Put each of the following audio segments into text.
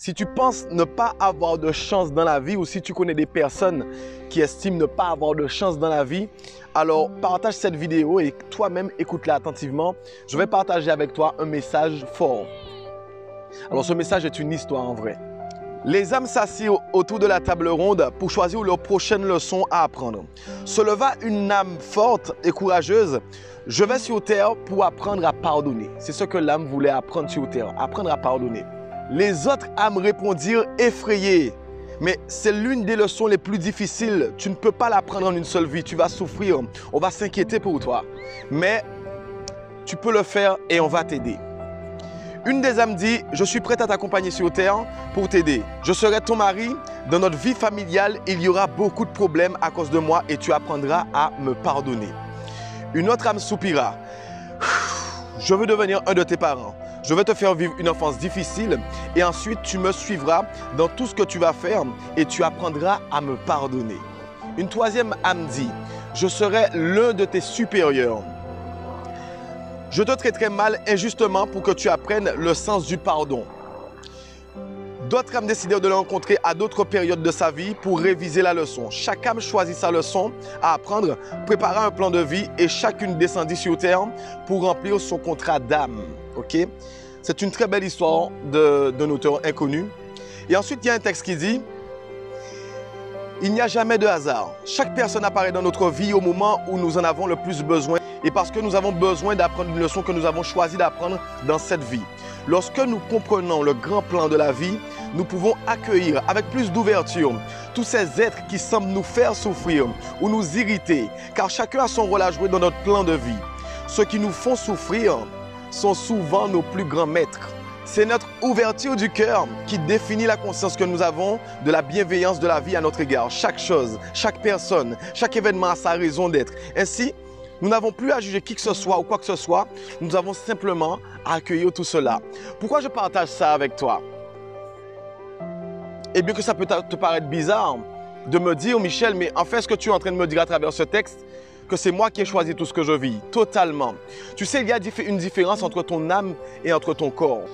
Si tu penses ne pas avoir de chance dans la vie ou si tu connais des personnes qui estiment ne pas avoir de chance dans la vie, alors partage cette vidéo et toi-même écoute-la attentivement. Je vais partager avec toi un message fort. Alors ce message est une histoire en vrai. Les âmes s'assirent autour de la table ronde pour choisir leur prochaine leçon à apprendre. Se leva une âme forte et courageuse. Je vais sur terre pour apprendre à pardonner. C'est ce que l'âme voulait apprendre sur terre, apprendre à pardonner. Les autres âmes répondirent effrayées. Mais c'est l'une des leçons les plus difficiles. Tu ne peux pas l'apprendre en une seule vie. Tu vas souffrir. On va s'inquiéter pour toi. Mais tu peux le faire et on va t'aider. Une des âmes dit, je suis prête à t'accompagner sur terre pour t'aider. Je serai ton mari. Dans notre vie familiale, il y aura beaucoup de problèmes à cause de moi et tu apprendras à me pardonner. Une autre âme soupira. Je veux devenir un de tes parents. Je vais te faire vivre une enfance difficile et ensuite tu me suivras dans tout ce que tu vas faire et tu apprendras à me pardonner. Une troisième âme dit, je serai l'un de tes supérieurs. Je te traiterai mal injustement pour que tu apprennes le sens du pardon. D'autres âmes décidèrent de le rencontrer à d'autres périodes de sa vie pour réviser la leçon. Chaque âme choisit sa leçon à apprendre, prépara un plan de vie et chacune descendit sur terre pour remplir son contrat d'âme. Okay? C'est une très belle histoire d'un auteur inconnu. Et ensuite, il y a un texte qui dit « Il n'y a jamais de hasard. Chaque personne apparaît dans notre vie au moment où nous en avons le plus besoin et parce que nous avons besoin d'apprendre une leçon que nous avons choisi d'apprendre dans cette vie. Lorsque nous comprenons le grand plan de la vie, nous pouvons accueillir avec plus d'ouverture tous ces êtres qui semblent nous faire souffrir ou nous irriter, car chacun a son rôle à jouer dans notre plan de vie. Ceux qui nous font souffrir sont souvent nos plus grands maîtres. C'est notre ouverture du cœur qui définit la conscience que nous avons de la bienveillance de la vie à notre égard. Chaque chose, chaque personne, chaque événement a sa raison d'être. Ainsi, nous n'avons plus à juger qui que ce soit ou quoi que ce soit. Nous avons simplement à accueillir tout cela. Pourquoi je partage ça avec toi? Et bien que ça peut te paraître bizarre de me dire, Michel, mais en fait, ce que tu es en train de me dire à travers ce texte, que c'est moi qui ai choisi tout ce que je vis, totalement. Tu sais, il y a une différence entre ton âme et entre ton corps.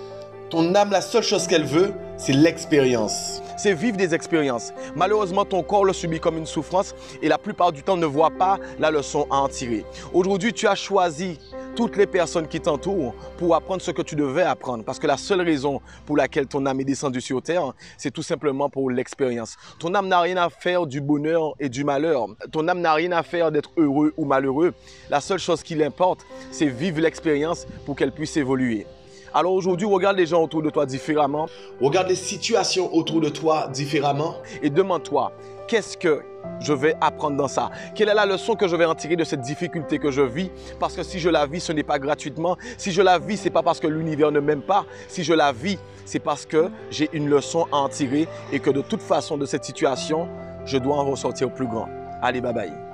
Ton âme, la seule chose qu'elle veut, c'est l'expérience. C'est vivre des expériences. Malheureusement, ton corps le subit comme une souffrance et la plupart du temps ne voit pas la leçon à en tirer. Aujourd'hui, tu as choisi toutes les personnes qui t'entourent pour apprendre ce que tu devais apprendre. Parce que la seule raison pour laquelle ton âme est descendue sur terre, c'est tout simplement pour l'expérience. Ton âme n'a rien à faire du bonheur et du malheur. Ton âme n'a rien à faire d'être heureux ou malheureux. La seule chose qui l'importe, c'est vivre l'expérience pour qu'elle puisse évoluer. Alors aujourd'hui, regarde les gens autour de toi différemment. Regarde les situations autour de toi différemment. Et demande-toi, qu'est-ce que je vais apprendre dans ça? Quelle est la leçon que je vais en tirer de cette difficulté que je vis? Parce que si je la vis, ce n'est pas gratuitement. Si je la vis, ce n'est pas parce que l'univers ne m'aime pas. Si je la vis, c'est parce que j'ai une leçon à en tirer et que de toute façon, de cette situation, je dois en ressortir plus grand. Allez, bye bye.